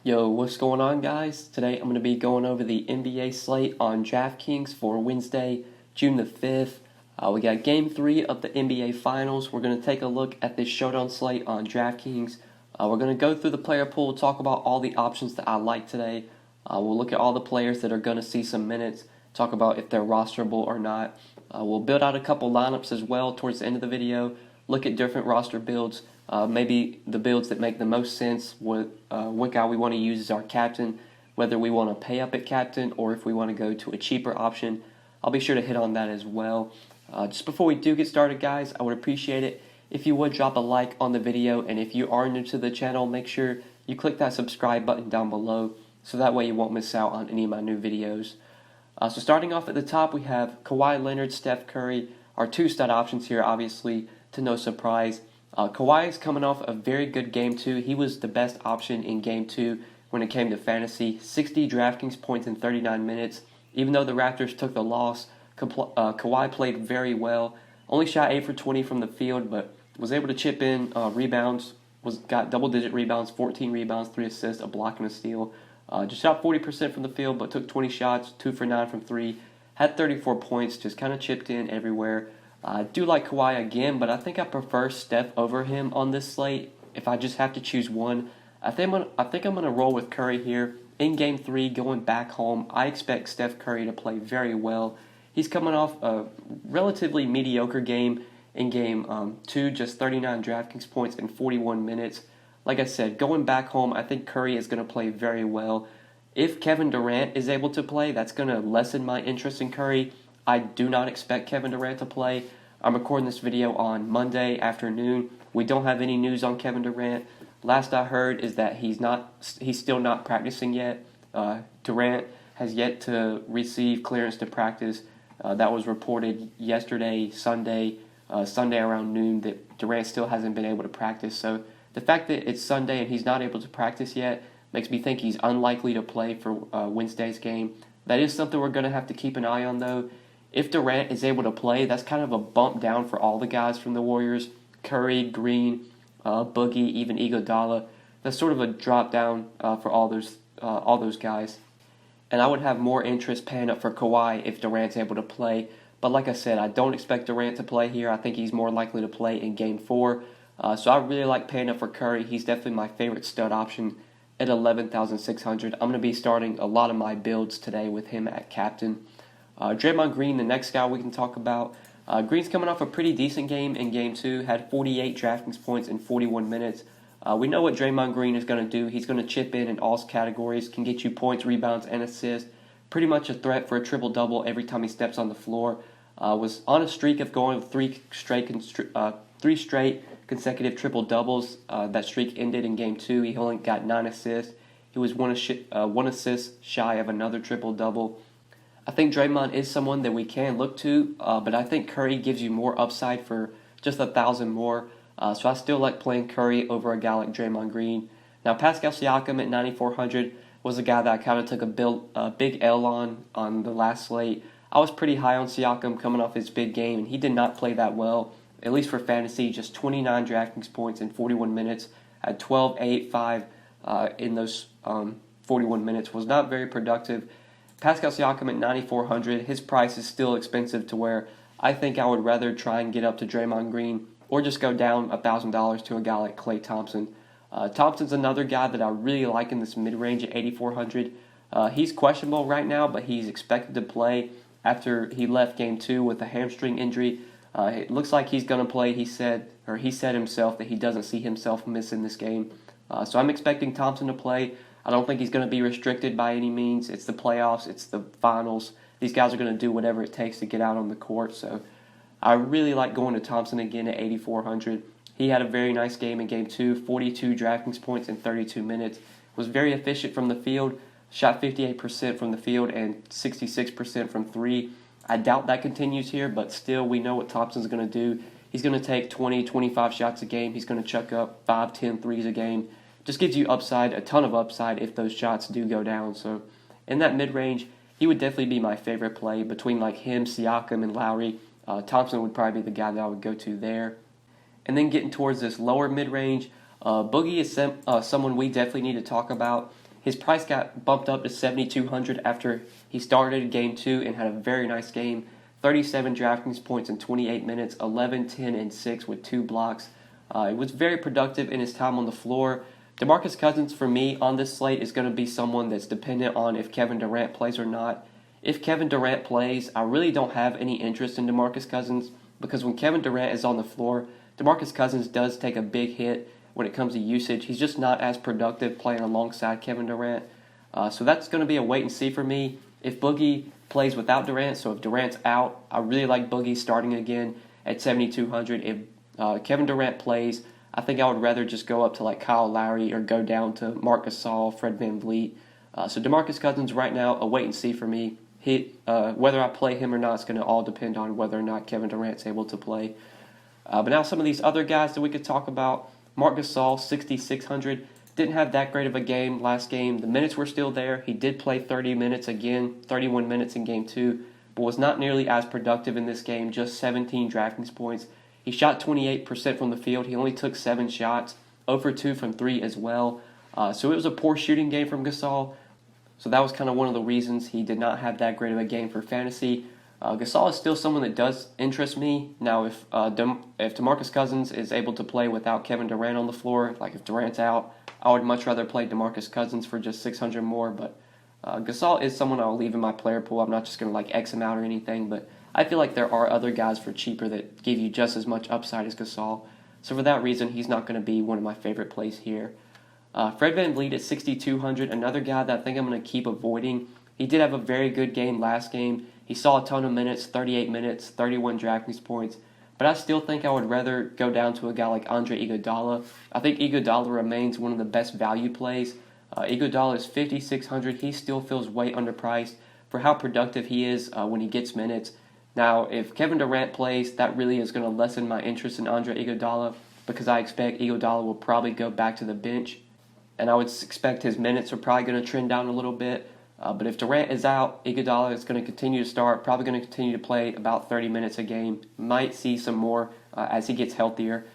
Yo, what's going on, guys? Today I'm going to be going over the NBA slate on DraftKings for Wednesday, June the 5th. We got Game 3 of the NBA Finals. We're going to take a look at this showdown slate on DraftKings. We're going to go through the player pool, talk about all the options that I like today. We'll look at all the players that are going to see some minutes, talk about if they're rosterable or not. We'll build out a couple lineups as well towards the end of the video, look at different roster builds, maybe the builds that make the most sense, what guy we want to use as our captain, whether we want to pay up at captain or if we want to go to a cheaper option. I'll be sure to hit on that as well. Just before we do get started, guys, I would appreciate it if you would drop a like on the video, and if you are new to the channel, make sure you click that subscribe button down below so that way you won't miss out on any of my new videos. So starting off at the top, we have Kawhi Leonard, Steph Curry, our two stud options here, obviously, to no surprise. Kawhi is coming off a very good Game 2. He was the best option in Game 2 when it came to fantasy. 60 DraftKings points in 39 minutes. Even though the Raptors took the loss, Kawhi played very well. Only shot 8 for 20 from the field, but was able to chip in rebounds. Got double-digit rebounds, 14 rebounds, 3 assists, a block, and a steal. Just shot 40% from the field, but took 20 shots, 2 for 9 from 3. Had 34 points, just kind of chipped in everywhere. I do like Kawhi again, but I think I prefer Steph over him on this slate. If I just have to choose one, I think I'm gonna roll with Curry here. In Game 3, going back home, I expect Steph Curry to play very well. He's coming off a relatively mediocre game in Game 2, just 39 DraftKings points in 41 minutes. Like I said, going back home, I think Curry is going to play very well. If Kevin Durant is able to play, that's going to lessen my interest in Curry. I do not expect Kevin Durant to play. I'm recording this video on Monday afternoon. We don't have any news on Kevin Durant. Last I heard is that he's still not practicing yet. Durant has yet to receive clearance to practice. That was reported yesterday, Sunday around noon, that Durant still hasn't been able to practice. So the fact that it's Sunday and he's not able to practice yet makes me think he's unlikely to play for Wednesday's game. That is something we're going to have to keep an eye on, though. If Durant is able to play, that's kind of a bump down for all the guys from the Warriors. Curry, Green, Boogie, even Iguodala. That's sort of a drop down for all those guys. And I would have more interest paying up for Kawhi if Durant's able to play. But like I said, I don't expect Durant to play here. I think he's more likely to play in Game 4. So I really like paying up for Curry. He's definitely my favorite stud option at 11,600. I'm going to be starting a lot of my builds today with him at captain. Draymond Green, the next guy we can talk about. Green's coming off a pretty decent game in Game 2. Had 48 DraftKings points in 41 minutes. We know what Draymond Green is going to do. He's going to chip in all categories, can get you points, rebounds, and assists. Pretty much a threat for a triple-double every time he steps on the floor. Was on a streak of going with three straight consecutive triple-doubles. That streak ended in Game 2. He only got 9 assists. He was one assist shy of another triple-double. I think Draymond is someone that we can look to, but I think Curry gives you more upside for just 1,000 more. So I still like playing Curry over a guy like Draymond Green. Now, Pascal Siakam at 9,400 was a guy that I kind of took a big L on the last slate. I was pretty high on Siakam coming off his big game, and he did not play that well, at least for fantasy. Just 29 DraftKings points in 41 minutes, had 12, 8, 5 in those 41 minutes. Was not very productive. Pascal Siakam at 9,400, his price is still expensive to where I think I would rather try and get up to Draymond Green or just go down $1,000 to a guy like Klay Thompson. Thompson's another guy that I really like in this mid-range at 8,400. He's questionable right now, but he's expected to play after he left Game 2 with a hamstring injury. It looks like he's going to play. He said himself that he doesn't see himself missing this game. So I'm expecting Thompson to play. I don't think he's going to be restricted by any means. It's the playoffs. It's the finals. These guys are going to do whatever it takes to get out on the court. So I really like going to Thompson again at 8,400. He had a very nice game in Game 2, 42 DraftKings points in 32 minutes. Was very efficient from the field, shot 58% from the field and 66% from 3. I doubt that continues here, but still we know what Thompson's going to do. He's going to take 20, 25 shots a game. He's going to chuck up 5, 10 threes a game. Just gives you upside, a ton of upside if those shots do go down. So in that mid-range, he would definitely be my favorite play between like him, Siakam, and Lowry. Thompson would probably be the guy that I would go to there. And then getting towards this lower mid-range, Boogie is someone we definitely need to talk about. His price got bumped up to 7,200 after he started game 2 and had a very nice game. 37 DraftKings points in 28 minutes, 11, 10, and 6 with 2 blocks. He was very productive in his time on the floor. DeMarcus Cousins, for me, on this slate is going to be someone that's dependent on if Kevin Durant plays or not. If Kevin Durant plays, I really don't have any interest in DeMarcus Cousins because when Kevin Durant is on the floor, DeMarcus Cousins does take a big hit when it comes to usage. He's just not as productive playing alongside Kevin Durant. So that's going to be a wait and see for me. If Boogie plays without Durant, so if Durant's out, I really like Boogie starting again at 7,200. If Kevin Durant plays, I think I would rather just go up to like Kyle Lowry or go down to Marc Gasol, Fred VanVleet. So DeMarcus Cousins right now, a wait and see for me. Whether I play him or not is going to all depend on whether or not Kevin Durant's able to play. But now some of these other guys that we could talk about. Marc Gasol, 6,600. Didn't have that great of a game last game. The minutes were still there. He did play 30 minutes again, 31 minutes in game 2, but was not nearly as productive in this game, just 17 DraftKings points. He shot 28% from the field. He only took 7 shots, 0 for 2 from 3 as well. So it was a poor shooting game from Gasol. So that was kind of one of the reasons he did not have that great of a game for fantasy. Gasol is still someone that does interest me. Now, if DeMarcus Cousins is able to play without Kevin Durant on the floor, like if Durant's out, I would much rather play DeMarcus Cousins for just 600 more. But Gasol is someone I'll leave in my player pool. I'm not just going to like X him out or anything, but I feel like there are other guys for cheaper that give you just as much upside as Gasol. So for that reason, he's not going to be one of my favorite plays here. Fred VanVleet at 6,200, another guy that I think I'm going to keep avoiding. He did have a very good game last game. He saw a ton of minutes, 38 minutes, 31 DraftKings points. But I still think I would rather go down to a guy like Andre Iguodala. I think Iguodala remains one of the best value plays. Iguodala is 5,600. He still feels way underpriced for how productive he is when he gets minutes. Now, if Kevin Durant plays, that really is going to lessen my interest in Andre Iguodala because I expect Iguodala will probably go back to the bench. And I would expect his minutes are probably going to trend down a little bit. But if Durant is out, Iguodala is going to continue to start, probably going to continue to play about 30 minutes a game. Might see some more as he gets healthier.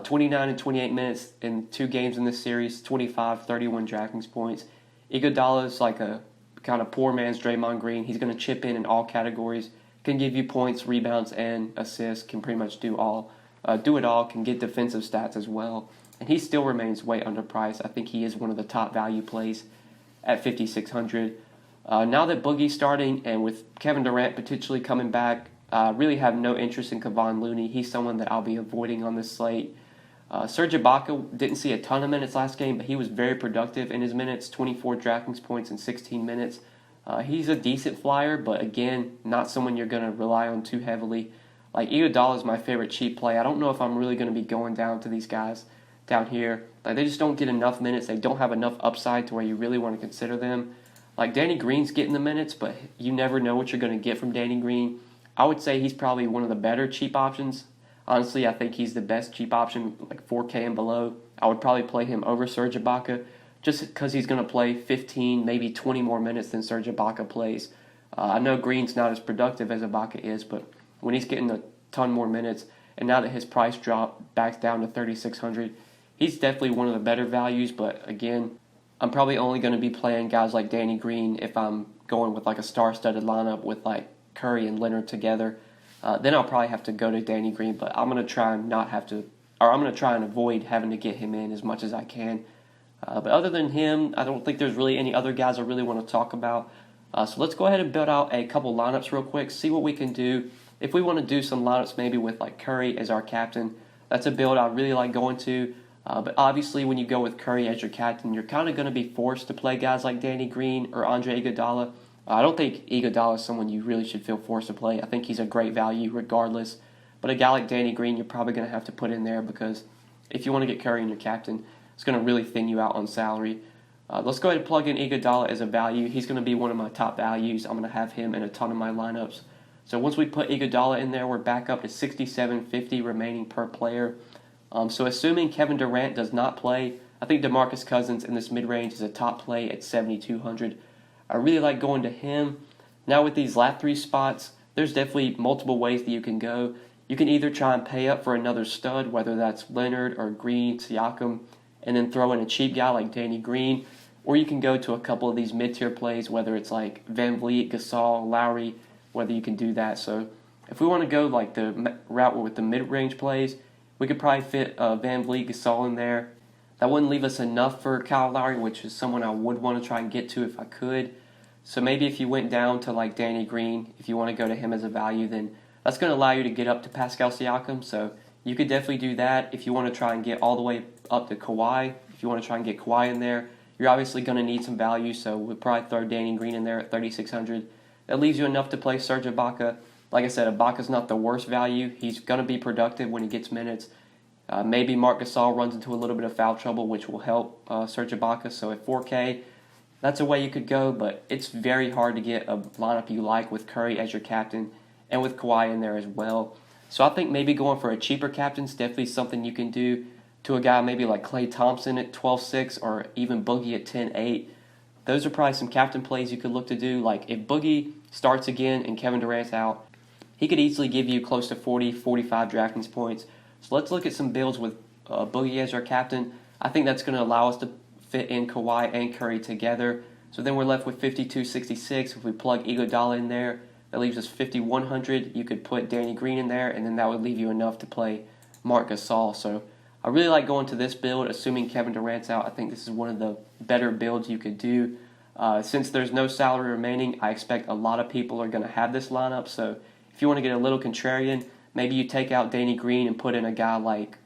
29 and 28 minutes in 2 games in this series, 25, 31 DraftKings points. Iguodala is like a kind of poor man's Draymond Green. He's going to chip in all categories, can give you points, rebounds, and assists, can pretty much do it all, can get defensive stats as well. And he still remains way underpriced. I think he is one of the top value plays at 5,600. Now that Boogie's starting and with Kevin Durant potentially coming back, I really have no interest in Kevon Looney. He's someone that I'll be avoiding on this slate. Serge Ibaka didn't see a ton of minutes last game, but he was very productive in his minutes, 24 DraftKings points in 16 minutes. He's a decent flyer, but again, not someone you're going to rely on too heavily. Like Iguodala is my favorite cheap play. I don't know if I'm really going to be going down to these guys down here. Like they just don't get enough minutes. They don't have enough upside to where you really want to consider them. Like Danny Green's getting the minutes, but you never know what you're going to get from Danny Green. I would say he's probably one of the better cheap options. Honestly, I think he's the best cheap option, like 4K and below. I would probably play him over Serge Ibaka just because he's going to play 15, maybe 20 more minutes than Serge Ibaka plays. I know Green's not as productive as Ibaka is, but when he's getting a ton more minutes, and now that his price dropped back down to 3,600, he's definitely one of the better values, but again, I'm probably only going to be playing guys like Danny Green if I'm going with like a star-studded lineup with like Curry and Leonard together. Then I'll probably have to go to Danny Green, but I'm going to try and I'm going to try and avoid having to get him in as much as I can. But other than him, I don't think there's really any other guys I really want to talk about. So let's go ahead and build out a couple lineups real quick, see what we can do. If we want to do some lineups maybe with like Curry as our captain, that's a build I really like going to. But obviously when you go with Curry as your captain, you're kind of going to be forced to play guys like Danny Green or Andre Iguodala. I don't think Iguodala is someone you really should feel forced to play. I think he's a great value regardless. But a guy like Danny Green, you're probably going to have to put in there because if you want to get Curry in your captain, it's going to really thin you out on salary. Let's go ahead and plug in Iguodala as a value. He's going to be one of my top values. I'm going to have him in a ton of my lineups. So once we put Iguodala in there, we're back up to $67.50 remaining per player. So assuming Kevin Durant does not play, I think DeMarcus Cousins in this mid-range is a top play at $7,200. I really like going to him. Now with these last 3 spots, there's definitely multiple ways that you can go. You can either try and pay up for another stud, whether that's Leonard or Green, Siakam, and then throw in a cheap guy like Danny Green, or you can go to a couple of these mid-tier plays, whether it's like Van Vliet, Gasol, Lowry, whether you can do that. So if we want to go like the route with the mid-range plays, we could probably fit Van Vliet, Gasol in there. That wouldn't leave us enough for Kyle Lowry, which is someone I would want to try and get to if I could. So maybe if you went down to like Danny Green, if you want to go to him as a value, then that's going to allow you to get up to Pascal Siakam. So you could definitely do that. If you want to try and get all the way up to Kawhi, if you want to try and get Kawhi in there, you're obviously going to need some value. So we'll probably throw Danny Green in there at 3,600. That leaves you enough to play Serge Ibaka. Like I said, Ibaka's not the worst value. He's going to be productive when he gets minutes. Maybe Marc Gasol runs into a little bit of foul trouble, which will help Serge Ibaka. So at 4K, that's a way you could go, but it's very hard to get a lineup you like with Curry as your captain and with Kawhi in there as well. So I think maybe going for a cheaper captain is definitely something you can do to a guy maybe like Klay Thompson at 12.6 or even Boogie at 10.8. Those are probably some captain plays you could look to do. Like if Boogie starts again and Kevin Durant's out, he could easily give you close to 40, 45 DraftKings points. So let's look at some builds with Boogie as our captain. I think that's going to allow us to fit in Kawhi and Curry together. So then we're left with 52.66. If we plug Iguodala in there, that leaves us 5,100. You could put Danny Green in there, and then that would leave you enough to play Marc Gasol. So I really like going to this build, assuming Kevin Durant's out. I think this is one of the better builds you could do. Since there's no salary remaining, I expect a lot of people are going to have this lineup. So if you want to get a little contrarian, maybe you take out Danny Green and put in a guy like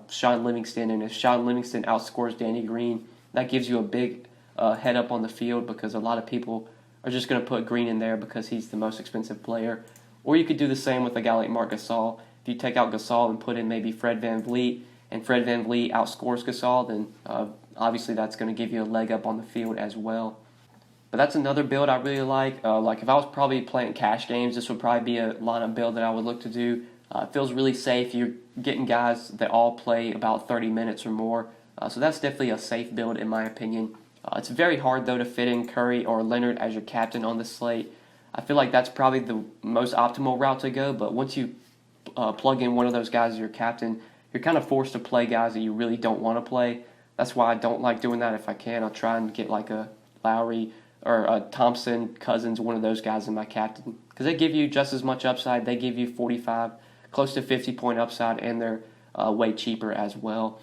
Sean Livingston, and if Sean Livingston outscores Danny Green, that gives you a big head up on the field because a lot of people are just going to put Green in there because he's the most expensive player. Or you could do the same with a guy like Marc Gasol. If you take out Gasol and put in maybe Fred VanVleet, and Fred VanVleet outscores Gasol, then obviously that's going to give you a leg up on the field as well. But that's another build I really like. Like if I was probably playing cash games, this would probably be a lineup build that I would look to do. It feels really safe. You're getting guys that all play about 30 minutes or more. So that's definitely a safe build in my opinion. It's very hard, though, to fit in Curry or Leonard as your captain on the slate. I feel like that's probably the most optimal route to go, but once you plug in one of those guys as your captain, you're kind of forced to play guys that you really don't want to play. That's why I don't like doing that. If I can, I'll try and get like a Lowry or a Thompson, Cousins, one of those guys in my captain, because they give you just as much upside. They give you 45, close to 50-point upside, and they're way cheaper as well.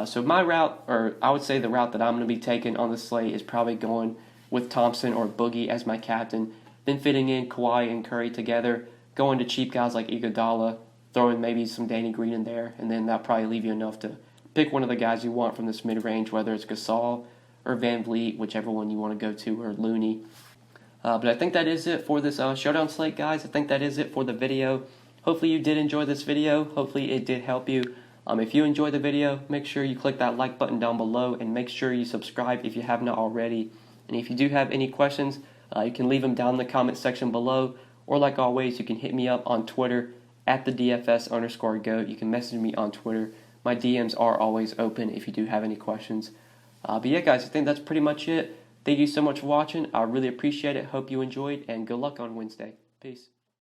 So my route, or I would say the route that I'm going to be taking on the slate is probably going with Thompson or Boogie as my captain, then fitting in Kawhi and Curry together, going to cheap guys like Iguodala, throwing maybe some Danny Green in there, and then that'll probably leave you enough to pick one of the guys you want from this mid-range, whether it's Gasol or Van Vliet, whichever one you want to go to, or Looney. But I think that is it for this showdown slate, guys. I think that is it for the video. Hopefully you did enjoy this video. Hopefully it did help you. If you enjoyed the video, make sure you click that like button down below and make sure you subscribe if you have not already. And if you do have any questions, you can leave them down in the comment section below, or like always, you can hit me up on Twitter at the DFS_GOAT. You can message me on Twitter. My DMs are always open if you do have any questions. But yeah, guys, I think that's pretty much it. Thank you so much for watching. I really appreciate it. Hope you enjoyed, and good luck on Wednesday. Peace.